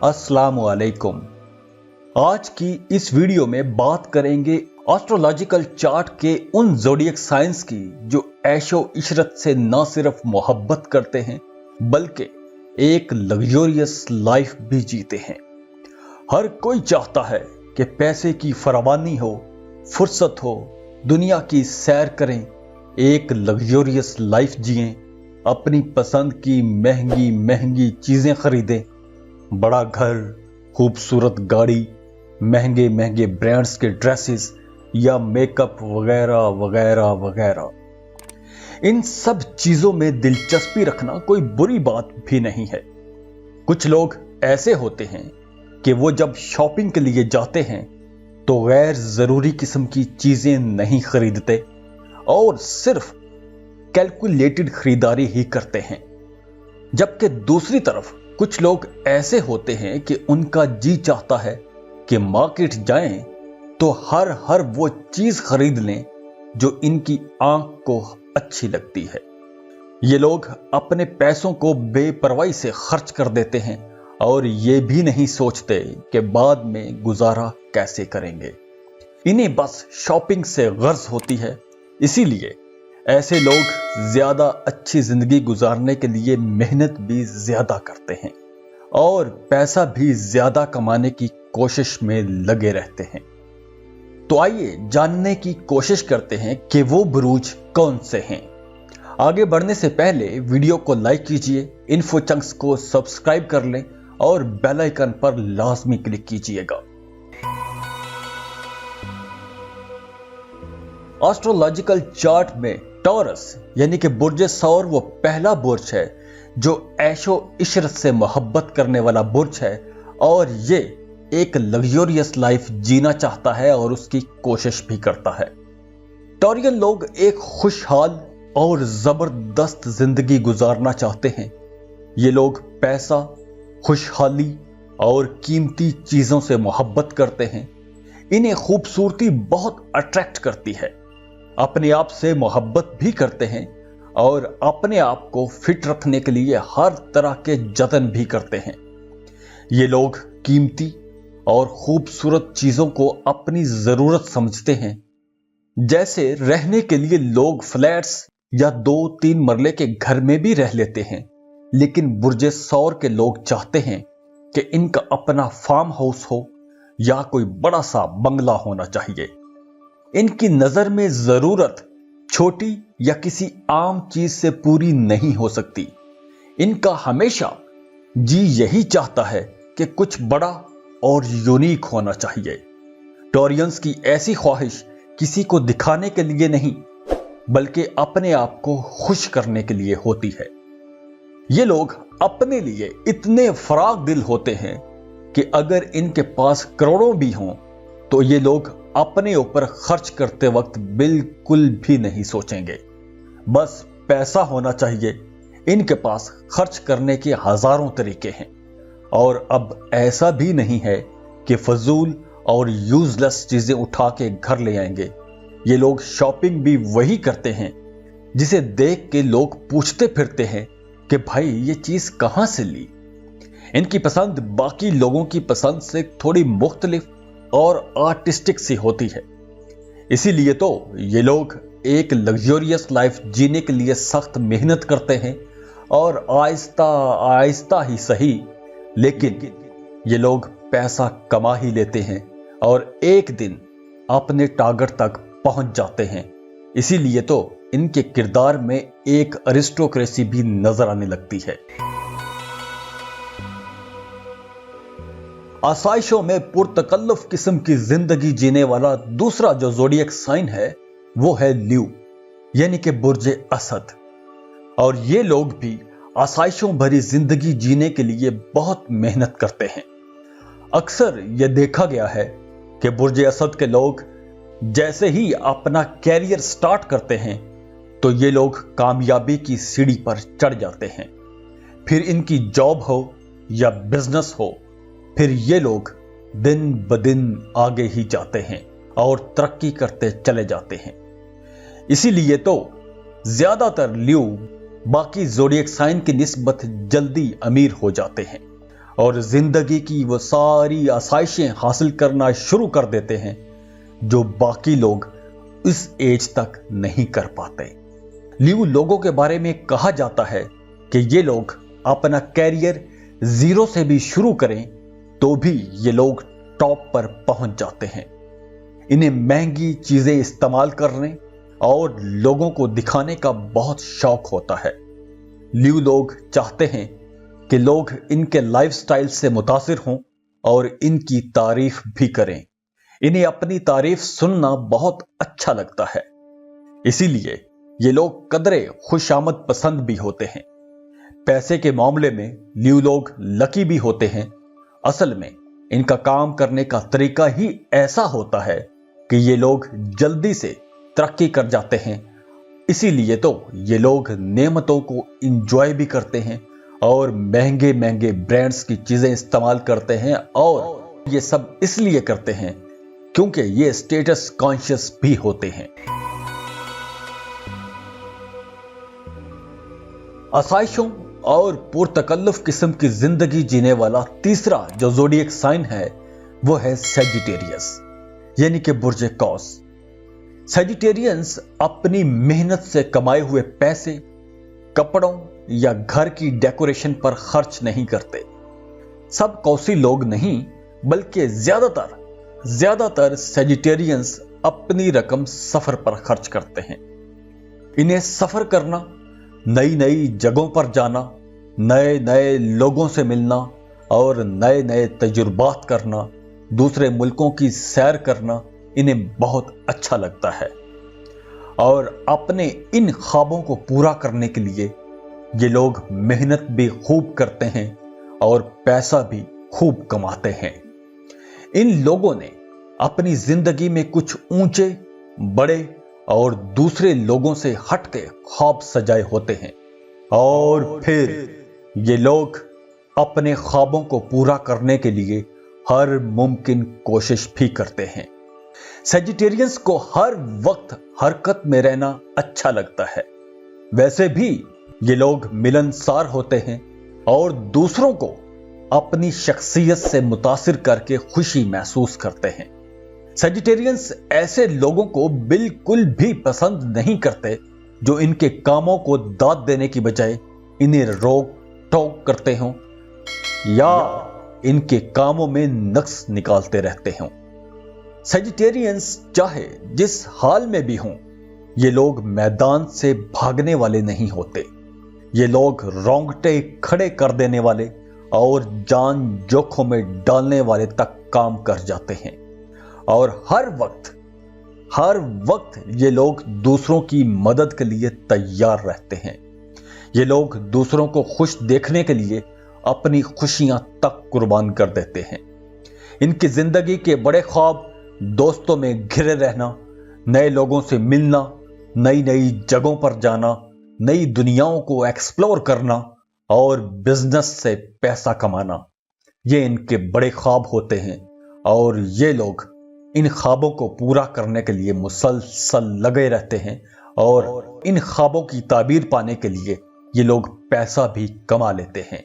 अस्सलाम वालेकुम। आज की इस वीडियो में बात करेंगे एस्ट्रोलॉजिकल चार्ट के उन ज़ोडिएक साइंस की जो ऐशो इशरत से न सिर्फ मोहब्बत करते हैं बल्कि एक लग्जरियस लाइफ भी जीते हैं। हर कोई चाहता है कि पैसे की फरावानी हो, फुर्सत हो, दुनिया की सैर करें, एक लग्जरियस लाइफ जिएं, अपनी पसंद की महंगी महंगी चीजें खरीदें, बड़ा घर, खूबसूरत गाड़ी, महंगे महंगे ब्रांड्स के ड्रेसेस या मेकअप वगैरह वगैरह वगैरह। इन सब चीजों में दिलचस्पी रखना कोई बुरी बात भी नहीं है। कुछ लोग ऐसे होते हैं कि वो जब शॉपिंग के लिए जाते हैं तो गैर जरूरी किस्म की चीजें नहीं खरीदते और सिर्फ कैलकुलेटेड खरीदारी ही करते हैं। जबकि दूसरी तरफ कुछ लोग ऐसे होते हैं कि उनका जी चाहता है कि मार्केट जाएं तो हर वो चीज खरीद लें जो इनकी आंख को अच्छी लगती है। ये लोग अपने पैसों को बेपरवाही से खर्च कर देते हैं और ये भी नहीं सोचते कि बाद में गुजारा कैसे करेंगे। इन्हें बस शॉपिंग से गर्ज होती है। इसीलिए ऐसे लोग ज्यादा अच्छी जिंदगी गुजारने के लिए मेहनत भी ज्यादा करते हैं और पैसा भी ज्यादा कमाने की कोशिश में लगे रहते हैं। तो आइए जानने की कोशिश करते हैं कि वो बुरूज कौन से हैं। आगे बढ़ने से पहले वीडियो को लाइक कीजिए, इन्फो चंक्स को सब्सक्राइब कर लें और बेल आइकन पर लाजमी क्लिक कीजिएगा। एस्ट्रोलॉजिकल चार्ट में टॉरस यानी कि बुर्ज सौर वो पहला बुर्ज है जो ऐशो इशरत से मोहब्बत करने वाला बुर्ज है और ये एक लग्जरियस लाइफ जीना चाहता है और उसकी कोशिश भी करता है। टॉरियन लोग एक खुशहाल और जबरदस्त जिंदगी गुजारना चाहते हैं। ये लोग पैसा, खुशहाली और कीमती चीजों से मोहब्बत करते हैं। इन्हें खूबसूरती बहुत अट्रैक्ट करती है। अपने आप से मोहब्बत भी करते हैं और अपने आप को फिट रखने के लिए हर तरह के जतन भी करते हैं। ये लोग कीमती और खूबसूरत चीजों को अपनी जरूरत समझते हैं। जैसे रहने के लिए लोग फ्लैट्स या 2-3 मरले के घर में भी रह लेते हैं, लेकिन बुर्ज सौर के लोग चाहते हैं कि इनका अपना फार्म हाउस हो या कोई बड़ा सा बंगला होना चाहिए। इनकी नजर में जरूरत छोटी या किसी आम चीज से पूरी नहीं हो सकती। इनका हमेशा जी यही चाहता है कि कुछ बड़ा और यूनिक होना चाहिए। टॉरियंस की ऐसी ख्वाहिश किसी को दिखाने के लिए नहीं बल्कि अपने आप को खुश करने के लिए होती है। ये लोग अपने लिए इतने फराग दिल होते हैं कि अगर इनके पास करोड़ों भी हों तो ये लोग अपने ऊपर खर्च करते वक्त बिल्कुल भी नहीं सोचेंगे। बस पैसा होना चाहिए। इनके पास खर्च करने के हजारों तरीके हैं और अब ऐसा भी नहीं है कि फजूल और यूजलेस चीजें उठा के घर ले आएंगे। ये लोग शॉपिंग भी वही करते हैं जिसे देख के लोग पूछते फिरते हैं कि भाई ये चीज कहां से ली। इनकी पसंद बाकी लोगों की पसंद से थोड़ी मुख्तलिफ और आर्टिस्टिक सी होती है। इसीलिए तो ये लोग एक लग्जरियस लाइफ जीने के लिए सख्त मेहनत करते हैं और आहिस्ता आहिस्ता ही सही लेकिन ये लोग पैसा कमा ही लेते हैं और एक दिन अपने टारगेट तक पहुंच जाते हैं। इसीलिए तो इनके किरदार में एक अरिस्टोक्रेसी भी नजर आने लगती है। आसाइशों में पुरतकल्लुफ किस्म की जिंदगी जीने वाला दूसरा जो ज़ोडिएक साइन है वो है ल्यू यानी कि बुर्ज असद। और ये लोग भी आसाइशों भरी जिंदगी जीने के लिए बहुत मेहनत करते हैं। अक्सर यह देखा गया है कि बुर्ज असद के लोग जैसे ही अपना कैरियर स्टार्ट करते हैं तो ये लोग कामयाबी की सीढ़ी पर चढ़ जाते हैं। फिर इनकी जॉब हो या बिजनेस हो, फिर ये लोग दिन ब दिन आगे ही जाते हैं और तरक्की करते चले जाते हैं। इसीलिए तो ज्यादातर ल्यू बाकी ज़ोडिएक साइन की निस्बत जल्दी अमीर हो जाते हैं और जिंदगी की वो सारी आसाइशें हासिल करना शुरू कर देते हैं जो बाकी लोग इस एज तक नहीं कर पाते। लियू लोगों के बारे में कहा जाता है कि ये लोग अपना कैरियर जीरो से भी शुरू करें तो भी ये लोग टॉप पर पहुंच जाते हैं। इन्हें महंगी चीजें इस्तेमाल करने और लोगों को दिखाने का बहुत शौक होता है। लियू लोग चाहते हैं कि लोग इनके लाइफस्टाइल से मुतासिर हों और इनकी तारीफ भी करें। इन्हें अपनी तारीफ सुनना बहुत अच्छा लगता है, इसीलिए ये लोग कदरे खुशामद पसंद भी होते हैं। पैसे के मामले में लियू लोग लकी भी होते हैं। असल में इनका काम करने का तरीका ही ऐसा होता है कि ये लोग जल्दी से तरक्की कर जाते हैं। इसीलिए तो ये लोग नेमतों को इंजॉय भी करते हैं और महंगे महंगे ब्रांड्स की चीजें इस्तेमाल करते हैं, और ये सब इसलिए करते हैं क्योंकि ये स्टेटस कॉन्शियस भी होते हैं। आसाइशों और पुरतकल्लुफ किस्म की जिंदगी जीने वाला तीसरा जो ज़ोडिएक साइन है वो है सैजिटेरियस, यानी कि बुर्जे कौस। सैजिटेरियंस अपनी मेहनत से कमाए हुए पैसे कपड़ों या घर की डेकोरेशन पर खर्च नहीं करते। सब कौसी लोग नहीं, बल्कि ज्यादातर सैजिटेरियंस अपनी रकम सफर पर खर्च करते हैं। इन्हें सफर करना, नई नई जगहों पर जाना, नए नए लोगों से मिलना और नए नए तजुर्बात करना, दूसरे मुल्कों की सैर करना इन्हें बहुत अच्छा लगता है। और अपने इन ख्वाबों को पूरा करने के लिए ये लोग मेहनत भी खूब करते हैं और पैसा भी खूब कमाते हैं। इन लोगों ने अपनी जिंदगी में कुछ ऊंचे, बड़े और दूसरे लोगों से हटके ख्वाब सजाए होते हैं, और फिर ये लोग अपने ख्वाबों को पूरा करने के लिए हर मुमकिन कोशिश भी करते हैं। सैजिटेरियंस को हर वक्त हरकत में रहना अच्छा लगता है। वैसे भी ये लोग मिलनसार होते हैं और दूसरों को अपनी शख्सियत से मुतासिर करके खुशी महसूस करते हैं। सैजिटेरियंस ऐसे लोगों को बिल्कुल भी पसंद नहीं करते जो इनके कामों को दाद देने की बजाय इन्हें रोक टोक करते हों या इनके कामों में नक्स निकालते रहते हों। सैजिटेरियंस चाहे जिस हाल में भी हों, ये लोग मैदान से भागने वाले नहीं होते। ये लोग रोंगटे खड़े कर देने वाले और जान जोखिम में डालने वाले तक काम कर जाते हैं, और हर वक्त ये लोग दूसरों की मदद के लिए तैयार रहते हैं। ये लोग दूसरों को खुश देखने के लिए अपनी खुशियां तक कुर्बान कर देते हैं। इनकी जिंदगी के बड़े ख्वाब दोस्तों में घिरे रहना, नए लोगों से मिलना, नई नई जगहों पर जाना, नई दुनियाओं को एक्सप्लोर करना और बिजनेस से पैसा कमाना, ये इनके बड़े ख्वाब होते हैं। और ये लोग इन ख्वाबों को पूरा करने के लिए मुसलसल लगे रहते हैं, और इन ख्वाबों की ताबीर पाने के लिए ये लोग पैसा भी कमा लेते हैं।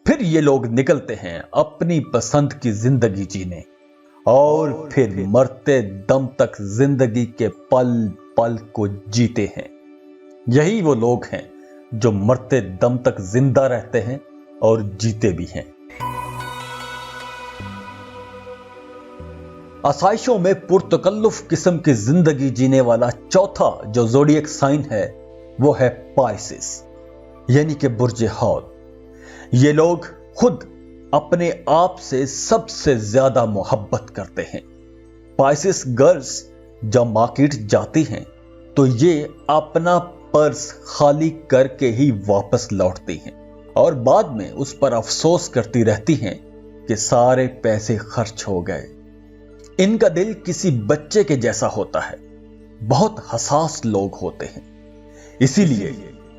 फिर ये लोग निकलते हैं अपनी पसंद की जिंदगी जीने, और फिर मरते दम तक जिंदगी के पल पल को जीते हैं। यही वो लोग हैं जो मरते दम तक जिंदा रहते हैं और जीते भी हैं। आसाइशों में पुरतकल्लुफ किस्म की जिंदगी जीने वाला चौथा जो ज़ोडिएक साइन है वो है पाइसिस, यानी कि बुर्जे हौल। ये लोग खुद अपने आप से सबसे ज्यादा मोहब्बत करते हैं। पाइसिस गर्ल्स जब मार्केट जाती हैं तो ये अपना पर्स खाली करके ही वापस लौटती हैं, और बाद में उस पर अफसोस करती रहती हैं कि सारे पैसे खर्च हो गए। इनका दिल किसी बच्चे के जैसा होता है, बहुत हसास लोग होते हैं। इसीलिए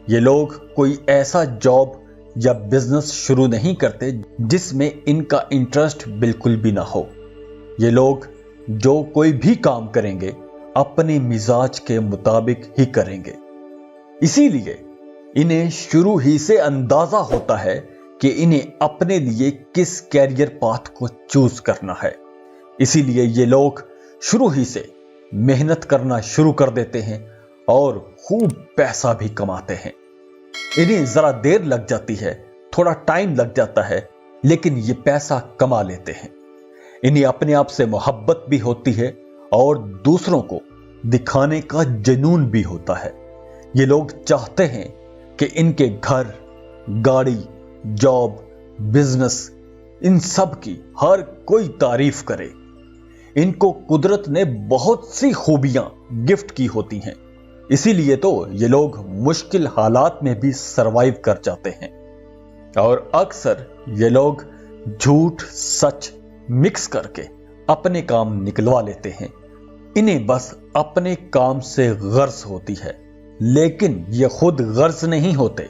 ये लोग कोई ऐसा जॉब या बिजनेस शुरू नहीं करते जिसमें इनका इंटरेस्ट बिल्कुल भी ना हो। ये लोग जो कोई भी काम करेंगे अपने मिजाज के मुताबिक ही करेंगे। इसीलिए इन्हें शुरू ही से अंदाजा होता है कि इन्हें अपने लिए किस कैरियर पाथ को चूज करना है। इसीलिए ये लोग शुरू ही से मेहनत करना शुरू कर देते हैं और खूब पैसा भी कमाते हैं। इन्हें जरा देर लग जाती है, थोड़ा टाइम लग जाता है, लेकिन ये पैसा कमा लेते हैं। इन्हें अपने आप से मोहब्बत भी होती है और दूसरों को दिखाने का जुनून भी होता है। ये लोग चाहते हैं कि इनके घर, गाड़ी, जॉब, बिजनेस, इन सब की हर कोई तारीफ करे। इनको कुदरत ने बहुत सी खूबियां गिफ्ट की होती हैं, इसीलिए तो ये लोग मुश्किल हालात में भी सरवाइव कर जाते हैं। और अक्सर ये लोग झूठ सच मिक्स करके अपने काम निकलवा लेते हैं। इन्हें बस अपने काम से गर्ज होती है, लेकिन ये खुद गर्ज नहीं होते।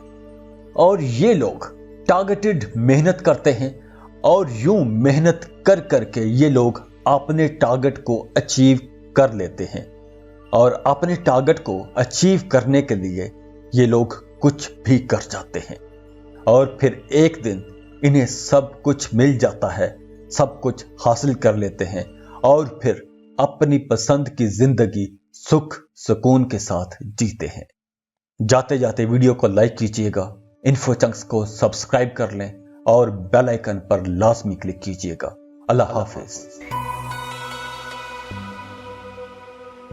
और ये लोग टारगेटेड मेहनत करते हैं और यूं मेहनत कर करके ये लोग अपने टारगेट को अचीव कर लेते हैं। और अपने टारगेट को अचीव करने के लिए ये लोग कुछ भी कर जाते हैं। और फिर एक दिन इन्हें सब कुछ मिल जाता है, सब कुछ हासिल कर लेते हैं और फिर अपनी पसंद की जिंदगी सुख सुकून के साथ जीते हैं। जाते जाते वीडियो को लाइक कीजिएगा, इन्फो चंक्स को सब्सक्राइब कर लें और बेल आइकन पर लाजमी क्लिक कीजिएगा। अल्लाह हाफिज।